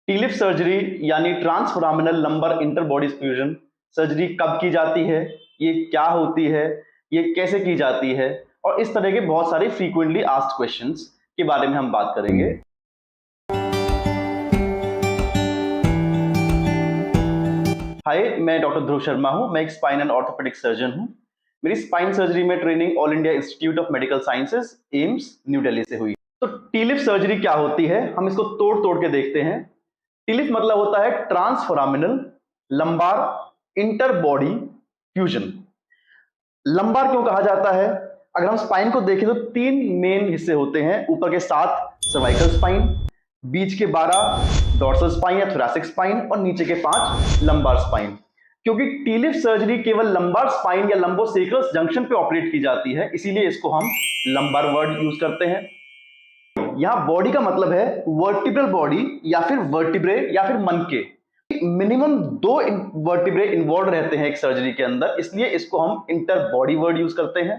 टीलिप surgery यानी ट्रांसफोरामिनल lumbar interbody fusion surgery कब की जाती है, ये क्या होती है, ये कैसे की जाती है और इस तरह के बहुत सारे फ्रीक्वेंटली आस्क्ड क्वेश्चंस के बारे में हम बात करेंगे। हाय, मैं डॉक्टर ध्रुव शर्मा हूं। मैं एक स्पाइन एंड ऑर्थोपेडिक सर्जन हूं। मेरी स्पाइन सर्जरी में training all India institute of medical sciences AIIMS new Delhi से हुई। तो टीलिप सर्जरी क्या होती है, हम इसको तोड़ तोड़ के देखते हैं। टीलिप मतलब होता है ट्रांसफोरामिनल लंबार इंटरबॉडी फ्यूजन। लंबार क्यों कहा जाता है? अगर हम स्पाइन को देखें तो तीन मेन हिस्से होते हैं। ऊपर के 7 सर्वाइकल स्पाइन, बीच के 12 डॉर्सल स्पाइन या थोरैसिक स्पाइन और नीचे के 5 लंबार स्पाइन। क्योंकि टीलिप सर्जरी केवल लंबार स्पाइन या लंबोसेक्रल जंक्शन पे ऑपरेट की जाती है, इसीलिए इसको हम लंबार वर्ड यूज करते हैं। यहां बॉडी का मतलब है वर्टिब्रल बॉडी या फिर वर्टिब्रे या फिर मनके। मिनिमम 2 वर्टिब्रे इन्वॉल्व रहते हैं एक सर्जरी के अंदर, इसलिए इसको हम इंटर बॉडी वर्ड यूज करते हैं।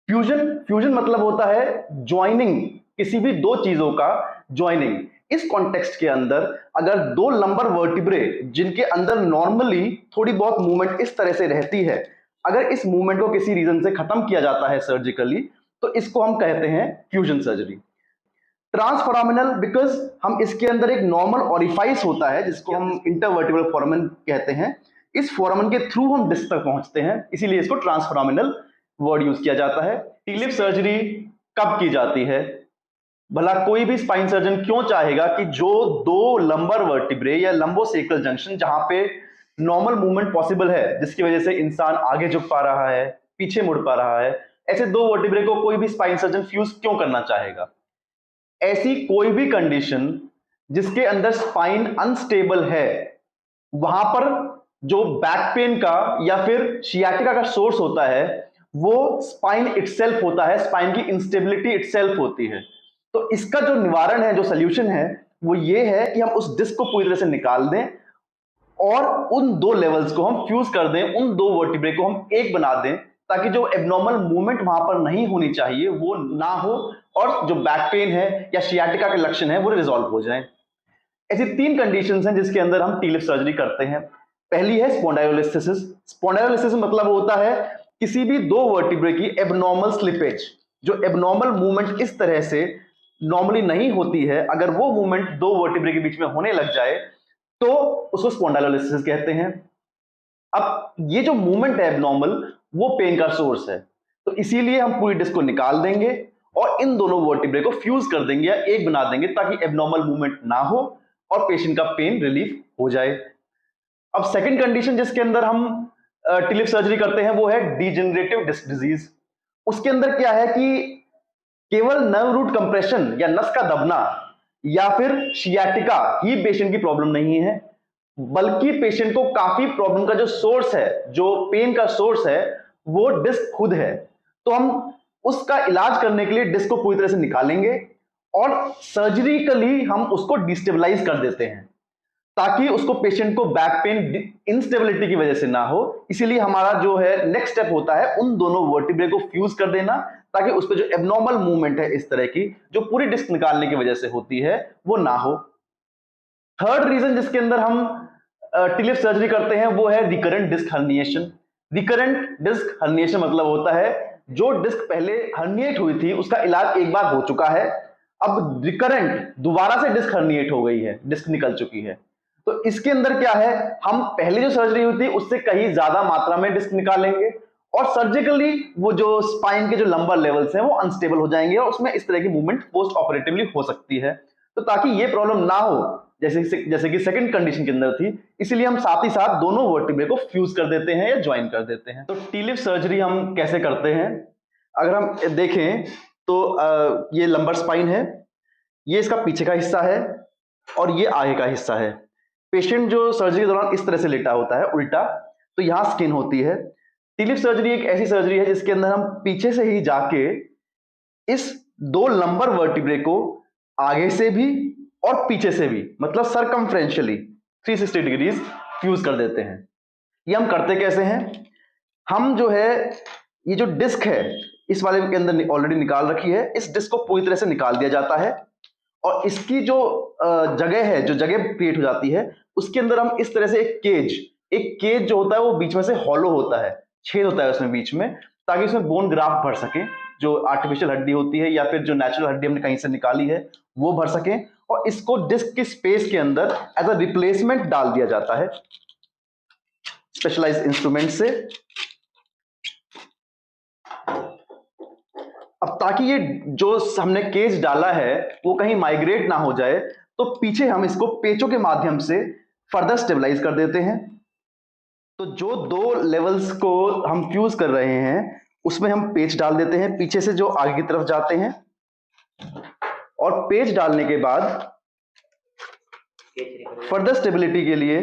फ्यूजन, फ्यूजन मतलब होता है ज्वाइनिंग, किसी भी दो चीजों का ज्वाइनिंग। इस कॉन्टेक्स्ट के अंदर अगर 2 लंबर वर्टिब्रे जिनके अंदर नॉर्मली थोड़ी बहुत मूवमेंट इस तरह से रहती है, अगर इस मूवमेंट को किसी रीजन से खत्म किया जाता है सर्जिकली, तो इसको हम कहते हैं फ्यूजन सर्जरी। ट्रांसफोरामिनल बिकॉज हम इसके अंदर एक नॉर्मल ऑरिफाइस होता है जिसको हम इंटरवर्टिब्रल फोरामन कहते हैं। इस फोरामन के थ्रू हम डिस्क तक पहुंचते हैं, इसीलिए इसको ट्रांसफोरामिनल वर्ड यूज किया जाता है। टीलिप सर्जरी कब की जाती है? भला कोई भी स्पाइन सर्जन क्यों चाहेगा कि जो 2 लंबर वर्टिब्रे या लंबोसेक्रल जंक्शन जहां पे नॉर्मल मूवमेंट पॉसिबल है, जिसकी वजह से इंसान आगे झुक पा रहा है, पीछे मुड़ पा रहा है, ऐसे 2 वर्टिब्रे को कोई भी स्पाइन सर्जन फ्यूज क्यों करना चाहेगा? ऐसी कोई भी कंडीशन जिसके अंदर स्पाइन अनस्टेबल है, वहां पर जो बैक पेन का या फिर शियाटिका का सोर्स होता है वो स्पाइन इटसेल्फ होता है, स्पाइन की इंस्टेबिलिटी इटसेल्फ होती है। तो इसका जो निवारण है, जो सोल्यूशन है, वो ये है कि हम उस डिस्क को पूरी तरह से निकाल दें और उन 2 लेवल्स को हम फ्यूज कर दें, उन 2 वर्टिब्रे को हम एक बना दें, ताकि जो एबनॉर्मल मूवमेंट वहां पर नहीं होनी चाहिए वो ना हो और जो बैक पेन है या शियाटिका के लक्षण है वो रिजॉल्व हो जाए। ऐसी 3 कंडीशंस हैं जिसके अंदर हम टीलिप सर्जरी करते हैं। पहली है स्पॉन्डायोलिसिस। स्पॉन्डायोलिसिस मतलब होता है किसी भी 2 वर्टिब्रे की एबनॉर्मल स्लिपेज, जो एबनॉर्मल मूवमेंट इस तरह से नॉर्मली नहीं होती है, अगर वो मूवमेंट 2 वर्टिब्रे के बीच में होने लग जाए तो उसको स्पॉन्डायोलिसिस कहते हैं। अब ये जो मूवमेंट है एबनॉर्मल, वो पेन का सोर्स है, तो इसीलिए हम पूरी डिस्क को निकाल देंगे और इन दोनों वर्टिब्रे को फ्यूज कर देंगे या एक बना देंगे, ताकि एबनॉर्मल मूवमेंट ना हो और पेशेंट का पेन रिलीफ हो जाए। अब सेकंड कंडीशन जिसके अंदर हम टिलिप सर्जरी करते हैं वो है डीजेनरेटिव डिस्क डिजीज। उसके अंदर क्या है कि केवल नर्व रूट कंप्रेशन या नस का दबना या फिर शियाटिका ही पेशेंट की प्रॉब्लम नहीं है, बल्कि पेशेंट को काफी प्रॉब्लम का जो सोर्स है, जो पेन का सोर्स है, वो डिस्क खुद है। तो हम उसका इलाज करने के लिए डिस्क को पूरी तरह से निकालेंगे और सर्जरिकली हम उसको डिस्टेबलाइज कर देते हैं, ताकि उसको पेशेंट को बैक पेन इंस्टेबिलिटी की वजह से ना हो। इसीलिए हमारा जो है नेक्स्ट स्टेप होता है उन दोनों वर्टिब्रे को फ्यूज कर देना, ताकि उस पर जो एबनॉर्मल मूवमेंट है इस तरह की, जो पूरी डिस्क निकालने की वजह से होती है, वो ना हो। थर्ड रीजन जिसके अंदर हम टिलिप सर्जरी करते हैं वो है recurrent disc herniation. Recurrent disc herniation मतलब होता है जो डिस्क पहले हर्निएट हुई थी उसका इलाज एक बार हो चुका है, अब रिकरेंट दोबारा से डिस्क हर्निएट हो गई है, डिस्क निकल चुकी है। तो इसके अंदर क्या है, हम पहले जो सर्जरी हुई थी उससे कहीं ज्यादा मात्रा में डिस्क निकालेंगे और सर्जिकली वो जो स्पाइन के जो लंबर लेवल्स हैं वो अनस्टेबल हो जाएंगे और उसमें इस तरह की मूवमेंट पोस्ट ऑपरेटिवली हो सकती है। तो ताकि ये प्रॉब्लम ना हो, जैसे कि सेकंड कंडीशन के अंदर थी, इसीलिए हम साथ ही साथ दोनों वर्टिब्रे को फ्यूज कर देते हैं या ज्वाइन कर देते हैं। तो टीलिप सर्जरी हम कैसे करते हैं? अगर हम देखें तो ये लंबर स्पाइन है, ये इसका पीछे का हिस्सा है और ये आगे का हिस्सा है। पेशेंट जो सर्जरी के दौरान इस तरह से लेटा होता है उल्टा, तो यहां स्किन होती है। टिलिप सर्जरी एक ऐसी सर्जरी है जिसके अंदर हम पीछे से ही जाके इस 2 लंबर वर्टिब्रे को आगे से भी और पीछे से भी, मतलब सरकमफ्रेंशियली 360 डिग्रीज फ्यूज कर देते हैं। ये हम करते कैसे हैं? हम जो है ये जो डिस्क है इस वाले के अंदर ऑलरेडी निकाल रखी है, इस डिस्क को पूरी तरह से निकाल दिया जाता है और इसकी जो जगह है, जो जगह क्रिएट हो जाती है, उसके अंदर हम इस तरह से एक केज जो होता है वो बीच में से हॉलो होता है, छेद होता है उसमें बीच में, ताकि उसमें बोन ग्राफ्ट भर सके, जो आर्टिफिशियल हड्डी होती है या फिर जो नेचुरल हड्डी हमने कहीं से निकाली है वो भर सके, और इसको डिस्क की स्पेस के अंदर एज अ रिप्लेसमेंट डाल दिया जाता है स्पेशलाइज्ड इंस्ट्रूमेंट से। अब ताकि ये जो हमने केज डाला है वो कहीं माइग्रेट ना हो जाए, तो पीछे हम इसको पेचों के माध्यम से फर्दर स्टेबलाइज कर देते हैं। तो जो दो लेवल्स को हम फ्यूज कर रहे हैं उसमें हम पेच डाल देते हैं पीछे से, जो आगे की तरफ जाते हैं, और पेच डालने के बाद फर्दर स्टेबिलिटी के लिए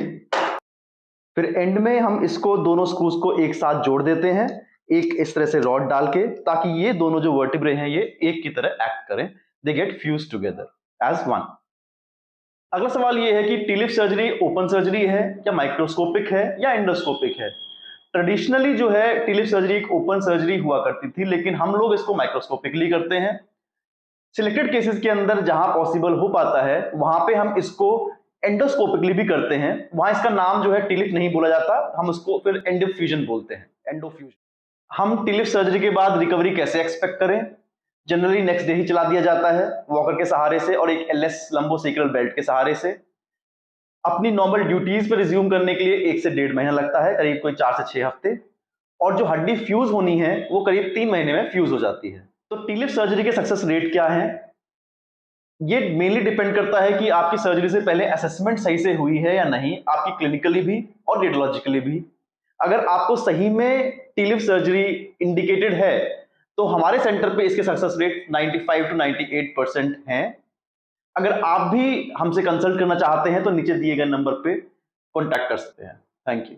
फिर एंड में हम इसको दोनों स्क्रूज को एक साथ जोड़ देते हैं, एक इस तरह से रॉड डाल के, ताकि ये दोनों जो वर्टिब्रे हैं ये एक की तरह एक्ट करें, they get fuse together as one. अगला सवाल ये है कि टीलिप सर्जरी ओपन सर्जरी है या माइक्रोस्कोपिक है या एंडोस्कोपिक है। ट्रेडिशनली जो है टीलिप सर्जरी एक ओपन सर्जरी हुआ करती थी, लेकिन हम लोग इसको माइक्रोस्कोपिकली करते हैं। सिलेक्टेड केसेस के अंदर जहां पॉसिबल हो पाता है वहां पे हम इसको एंडोस्कोपिकली भी करते हैं, वहां इसका नाम जो है टिलिप नहीं बोला जाता, हम उसको फिर एंडोफ्यूजन बोलते हैं, एंडोफ्यूजन। हम टिलिप सर्जरी के बाद रिकवरी कैसे एक्सपेक्ट करें? जनरली नेक्स्ट डे ही चला दिया जाता है वॉकर के सहारे से और एक एलएस लंबोसेक्रल बेल्ट के सहारे से। अपनी नॉर्मल ड्यूटीज पर रिज्यूम करने के लिए 1 से 1.5 महीना लगता है, करीब कोई 4 से 6 हफ्ते, और जो हड्डी फ्यूज होनी है वो करीब 3 महीने में फ्यूज हो जाती है। तो टिलिप सर्जरी के सक्सेस रेट क्या है? ये मेनली डिपेंड करता है कि आपकी सर्जरी से पहले असेसमेंट सही से हुई है या नहीं, आपकी क्लिनिकली भी और रेडियोलॉजिकली भी। अगर आपको सही में टिलिप सर्जरी इंडिकेटेड है तो हमारे सेंटर पे इसके सक्सेस रेट 95 to 98% हैं। अगर आप भी हमसे कंसल्ट करना चाहते हैं तो नीचे दिए गए नंबर पे कॉन्टैक्ट कर सकते हैं। Thank you.